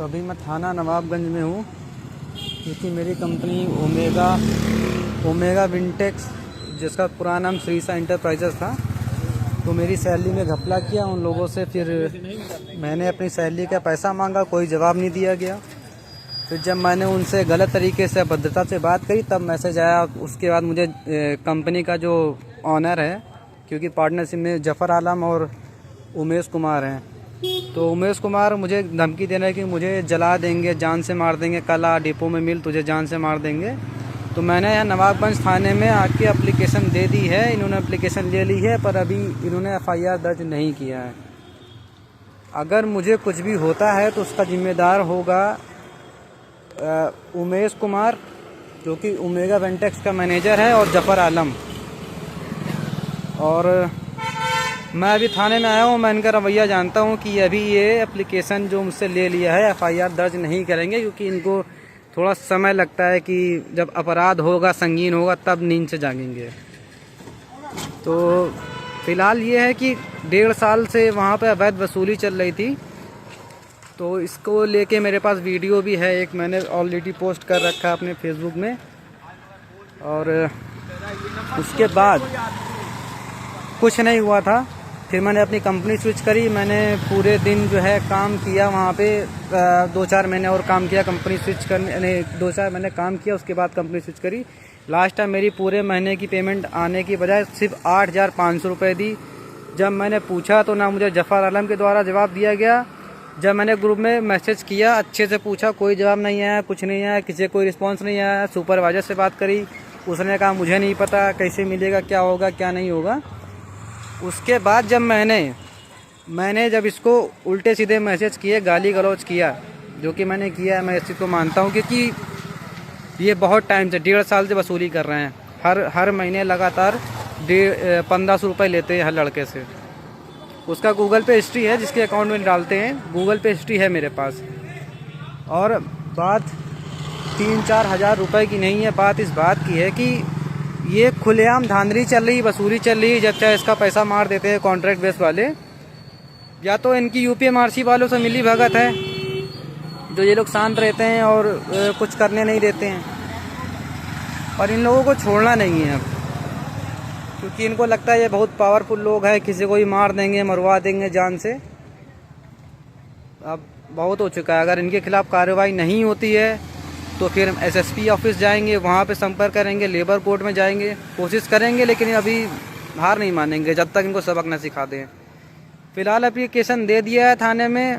तो अभी मैं थाना नवाबगंज में हूँ, क्योंकि मेरी कंपनी ओमेगा विंटेक्स, जिसका पुराना नाम श्रीसा इंटरप्राइजेस था, तो मेरी सैलरी में घपला किया उन लोगों से। फिर मैंने अपनी सैलरी का पैसा मांगा, कोई जवाब नहीं दिया गया। फिर जब मैंने उनसे गलत तरीके से अभद्रता से बात करी तब मैसेज आया। उसके बाद मुझे कंपनी का जो ऑनर है, क्योंकि पार्टनरशिप में जफ़र आलम और उमेश कुमार हैं, तो उमेश कुमार मुझे धमकी दे रहे हैं कि मुझे जला देंगे, जान से मार देंगे, कल आ डिपो में मिल, तुझे जान से मार देंगे। तो मैंने यहाँ नवाबगंज थाने में आके एप्लीकेशन दे दी है। इन्होंने एप्लीकेशन ले ली है, पर अभी इन्होंने FIR दर्ज नहीं किया है। अगर मुझे कुछ भी होता है तो उसका जिम्मेदार होगा उमेश कुमार, जो कि ओमेगा विंटेक्स का मैनेजर है, और जफ़र आलम। और मैं अभी थाने में आया हूँ। मैं इनका रवैया जानता हूँ कि अभी ये एप्लीकेशन जो मुझसे ले लिया है FIR दर्ज नहीं करेंगे, क्योंकि इनको थोड़ा समय लगता है कि जब अपराध होगा, संगीन होगा, तब नींद से जागेंगे। तो फ़िलहाल ये है कि 1.5 साल से वहाँ पे अवैध वसूली चल रही थी, तो इसको लेके मेरे पास वीडियो भी है, एक मैंने ऑलरेडी पोस्ट कर रखा है अपने फेसबुक में। और उसके बाद कुछ नहीं हुआ था। फिर मैंने अपनी कंपनी स्विच करी। मैंने पूरे दिन जो है काम किया वहाँ पे, 2-4 महीने और काम किया कंपनी स्विच करने, 2-4 महीने काम किया, उसके बाद कंपनी स्विच करी। लास्ट टाइम मेरी पूरे महीने की पेमेंट आने की बजाय सिर्फ 8,500 रुपये दी। जब मैंने पूछा तो ना मुझे जफ़र आलम के द्वारा जवाब दिया गया। जब मैंने ग्रुप में मैसेज किया, अच्छे से पूछा, कोई जवाब नहीं आया, कुछ नहीं आया, किसी कोई रिस्पॉन्स नहीं आया। सुपरवाइजर से बात करी, उसने कहा मुझे नहीं पता कैसे मिलेगा, क्या होगा क्या नहीं होगा। उसके बाद जब मैंने जब इसको उल्टे सीधे मैसेज किए, गाली गलौज किया, जो कि मैंने किया है, मैं इस चीज़ को मानता हूँ, क्योंकि ये बहुत टाइम से 1.5 साल से वसूली कर रहे हैं। हर महीने लगातार 1500 रुपये लेते हैं हर लड़के से। उसका गूगल पे हिस्ट्री है, जिसके अकाउंट में डालते हैं, गूगल पे हिस्ट्री है मेरे पास। और बात 3-4 हज़ार रुपये की नहीं है, बात इस बात की है कि ये खुलेआम धांधली चल रही, वसूली चल रही। जब चाहे इसका पैसा मार देते हैं कॉन्ट्रैक्ट बेस वाले, या तो इनकी UPMRC वालों से मिली भगत है, जो ये लोग शांत रहते हैं और कुछ करने नहीं देते हैं। और इन लोगों को छोड़ना नहीं है अब, क्योंकि इनको लगता है ये बहुत पावरफुल लोग हैं, किसी को भी मार देंगे, मरवा देंगे जान से। अब बहुत हो चुका है। अगर इनके खिलाफ़ कार्रवाई नहीं होती है तो फिर SSP ऑफिस जाएंगे, वहाँ पे संपर्क करेंगे, लेबर कोर्ट में जाएंगे, कोशिश करेंगे, लेकिन अभी हार नहीं मानेंगे जब तक इनको सबक न सिखा दें। फ़िलहाल एप्लीकेशन दे दिया है थाने में,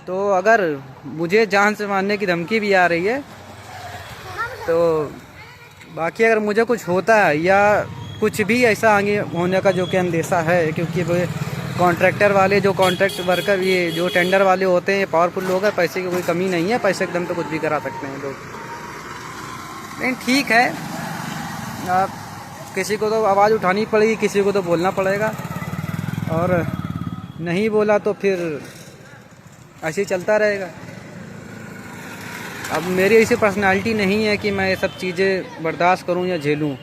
तो अगर मुझे जान से मारने की धमकी भी आ रही है, तो बाकी अगर मुझे कुछ होता है या कुछ भी ऐसा आगे होने का जो कि अंदेशा है, क्योंकि वो कॉन्ट्रैक्टर वाले, जो कॉन्ट्रैक्ट वर्कर, ये जो टेंडर वाले होते हैं, ये पावरफुल लोग हैं, पैसे की कोई कमी नहीं है, पैसे एकदम तो कुछ भी करा सकते हैं लोग। लेकिन ठीक है, आप किसी को तो आवाज़ उठानी पड़ेगी, किसी को तो बोलना पड़ेगा, और नहीं बोला तो फिर ऐसे ही चलता रहेगा। अब मेरी ऐसी पर्सनालिटी नहीं है कि मैं ये सब चीज़ें बर्दाश्त करूं या झेलूं।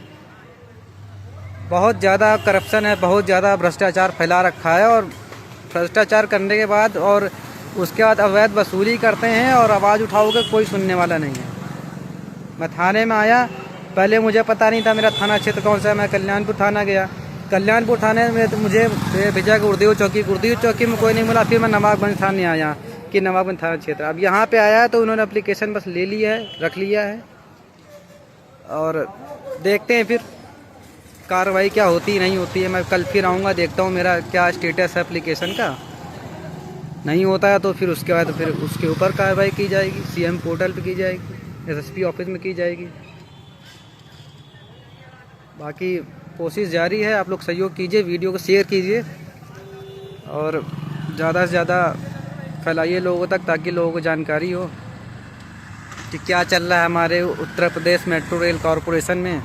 बहुत ज़्यादा करप्शन है, बहुत ज़्यादा भ्रष्टाचार फैला रखा है, और भ्रष्टाचार करने के बाद और उसके बाद अवैध वसूली करते हैं, और आवाज़ उठाओगे कोई सुनने वाला नहीं है। मैं थाने में आया, पहले मुझे पता नहीं था मेरा थाना क्षेत्र कौन सा है। मैं कल्याणपुर थाना गया, कल्याणपुर थाने में तो मुझे भेजा गुरुदेव चौकी में कोई नहीं मिला। फिर मैं नवाबगंज थाने आया कि नवाबगंज थाना क्षेत्र। अब यहाँ पे आया तो उन्होंने एप्लीकेशन बस ले लिया है, रख लिया है, और देखते हैं फिर कार्रवाई क्या होती नहीं होती है। मैं कल फिर आऊँगा, देखता हूँ मेरा क्या स्टेटस है एप्लीकेशन का। नहीं होता है तो फिर उसके बाद फिर उसके ऊपर कार्रवाई की जाएगी, CM पोर्टल पे की जाएगी, SSP ऑफिस में की जाएगी। बाकी कोशिश जारी है। आप लोग सहयोग कीजिए, वीडियो को शेयर कीजिए, और ज़्यादा से ज़्यादा फैलाइए लोगों तक, ताकि लोगों को जानकारी हो कि क्या चल रहा है हमारे Uttar Pradesh metro rail corporation में।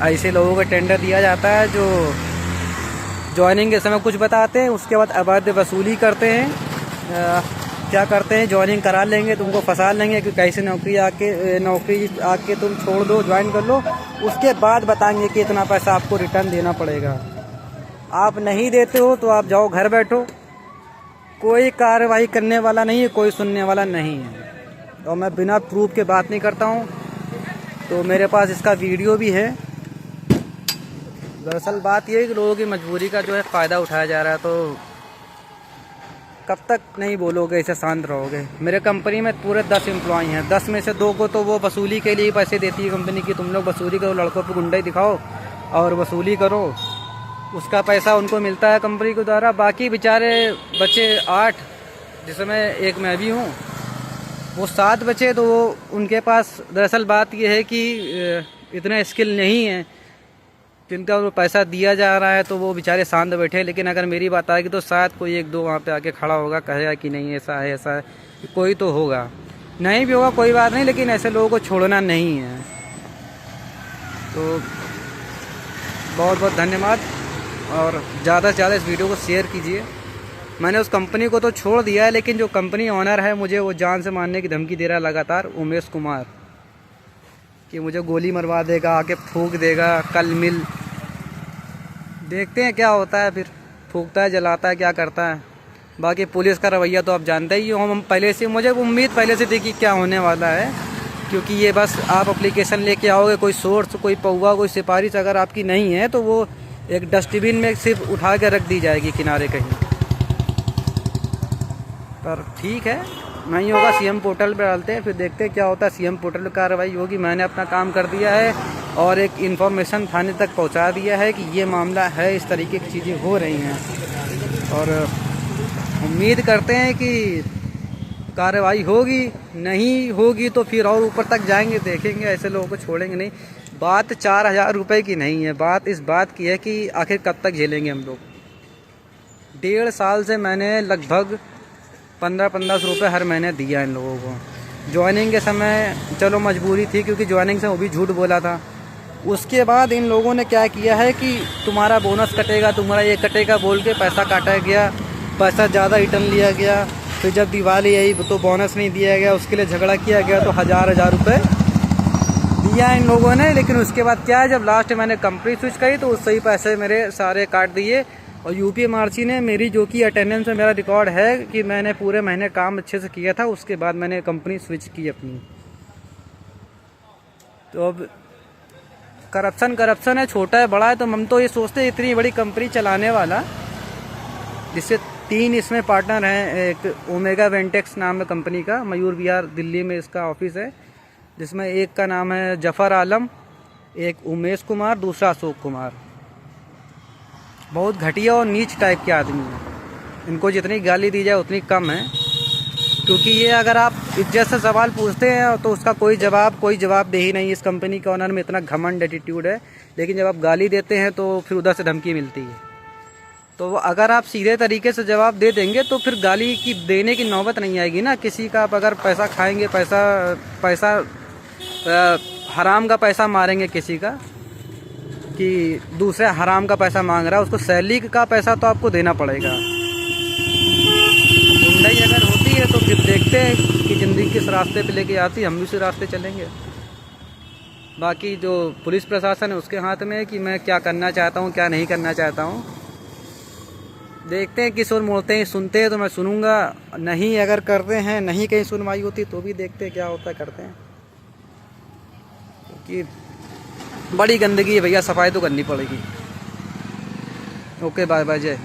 ऐसे लोगों को टेंडर दिया जाता है जो ज्वाइनिंग के समय कुछ बताते हैं, उसके बाद अवैध वसूली करते हैं। क्या करते हैं, ज्वाइनिंग करा लेंगे, तुमको फंसा लेंगे कि कैसे नौकरी आके तुम छोड़ दो, ज्वाइन कर लो, उसके बाद बताएंगे कि इतना पैसा आपको रिटर्न देना पड़ेगा। आप नहीं देते हो तो आप जाओ घर बैठो, कोई कार्रवाई करने वाला नहीं है, कोई सुनने वाला नहीं है। और मैं बिना प्रूफ के बात नहीं करता हूँ। तो मेरे पास इसका वीडियो भी है। दरअसल बात ये है कि लोगों की मजबूरी का जो है फ़ायदा उठाया जा रहा है। तो कब तक नहीं बोलोगे, इसे शांत रहोगे। मेरे कंपनी में पूरे 10 एम्प्लॉय हैं। 10 में से 2 को तो वो वसूली के लिए पैसे देती है कंपनी की, तुम लोग वसूली करो, लड़कों पर गुंडाई दिखाओ और वसूली करो, उसका पैसा उनको मिलता है कंपनी के द्वारा। बाकी बेचारे बचे 8, जिसमें एक मैं भी हूँ, वो 7 बचे। तो वो उनके पास दरअसल बात ये है कि इतना स्किल नहीं है जिनका वो पैसा दिया जा रहा है, तो वो बेचारे शांत बैठे। लेकिन अगर मेरी बात आएगी तो शायद कोई 1-2 वहाँ पे आके खड़ा होगा, कहेगा कि नहीं ऐसा है ऐसा है, कोई तो होगा। नहीं भी होगा कोई बात नहीं, लेकिन ऐसे लोगों को छोड़ना नहीं है। तो बहुत बहुत धन्यवाद और ज़्यादा से ज़्यादा इस वीडियो को शेयर कीजिए। मैंने उस कंपनी को तो छोड़ दिया है, लेकिन जो कंपनी ऑनर है मुझे वो जान से मारने की धमकी दे रहा है लगातार, उमेश कुमार, कि मुझे गोली मरवा देगा, आके फूंक देगा, कल मिल। देखते हैं क्या होता है, फिर फूंकता है, जलाता है, क्या करता है। बाकी पुलिस का रवैया तो आप जानते ही हो। हम पहले से, मुझे उम्मीद पहले से थी कि क्या होने वाला है, क्योंकि ये बस आप एप्लीकेशन लेके आओगे, कोई सोर्स, कोई पौवा, कोई सिफारिश अगर आपकी नहीं है तो वो एक डस्टबिन में सिर्फ उठा के रख दी जाएगी किनारे कहीं पर। ठीक है, नहीं होगा सीएम पोर्टल पर डालते हैं, फिर देखते हैं क्या होता है। सीएम पोर्टल पर कार्रवाई होगी। मैंने अपना काम कर दिया है और एक इन्फॉर्मेशन थाने तक पहुंचा दिया है कि ये मामला है, इस तरीके की चीज़ें हो रही हैं। और उम्मीद करते हैं कि कार्रवाई होगी। नहीं होगी तो फिर और ऊपर तक जाएंगे, देखेंगे, ऐसे लोगों को छोड़ेंगे नहीं। बात 4000 रुपये की नहीं है, बात इस बात की है कि आखिर कब तक झेलेंगे हम लोग। 1.5 साल से मैंने लगभग 1500 रुपये हर महीने दिया इन लोगों को। ज्वाइनिंग के समय चलो मजबूरी थी, क्योंकि ज्वाइनिंग से वो भी झूठ बोला था। उसके बाद इन लोगों ने क्या किया है कि तुम्हारा बोनस कटेगा, तुम्हारा ये कटेगा बोल के पैसा काटा गया, पैसा ज़्यादा रिटर्न लिया गया। फिर जब दिवाली आई तो बोनस नहीं दिया गया, उसके लिए झगड़ा किया गया, तो 1000 रुपये दिया इन लोगों ने। लेकिन उसके बाद क्या है, जब लास्ट मैंने कंपनी स्विच करी तो उससे ही पैसे मेरे सारे काट दिए। और यूपीएमआरसी ने मेरी, जो कि अटेंडेंस में मेरा रिकॉर्ड है कि मैंने पूरे महीने काम अच्छे से किया था, उसके बाद मैंने कंपनी स्विच की अपनी। तो अब करप्शन है, छोटा है बड़ा है, तो हम तो ये सोचते हैं इतनी बड़ी कंपनी चलाने वाला, जिससे 3 इसमें पार्टनर हैं। एक ओमेगा वेंटेक्स नाम है कंपनी का, मयूर विहार दिल्ली में इसका ऑफिस है, जिसमें एक का नाम है जफ़र आलम, एक उमेश कुमार, दूसरा अशोक कुमार। बहुत घटिया और नीच टाइप के आदमी हैं। इनको जितनी गाली दी जाए उतनी कम है, क्योंकि ये अगर आप इज्जत से सवाल पूछते हैं तो उसका कोई जवाब दे ही नहीं। इस कंपनी के ऑनर में इतना घमंड एटीट्यूड है, लेकिन जब आप गाली देते हैं तो फिर उधर से धमकी मिलती है। तो अगर आप सीधे तरीके से जवाब दे देंगे तो फिर गाली की देने की नौबत नहीं आएगी ना किसी का। आप अगर पैसा खाएंगे, पैसा हराम का पैसा मारेंगे किसी का, कि दूसरे हराम का पैसा मांग रहा है, उसको सैलरी का पैसा तो आपको देना पड़ेगा। गुंडाई अगर होती है तो फिर देखते हैं कि ज़िंदगी किस रास्ते पे लेके आती है, हम भी उसी रास्ते चलेंगे। बाकी जो पुलिस प्रशासन है उसके हाथ में है कि मैं क्या करना चाहता हूँ, क्या नहीं करना चाहता हूँ। देखते हैं किस ओर मोड़ते हैं। सुनते हैं तो मैं सुनूंगा, नहीं अगर करते हैं, नहीं कहीं सुनवाई होती तो भी देखते हैं क्या होता है, करते हैं। क्योंकि बड़ी गंदगी है भैया, सफाई तो करनी पड़ेगी। ओके, बाय बाय, जय।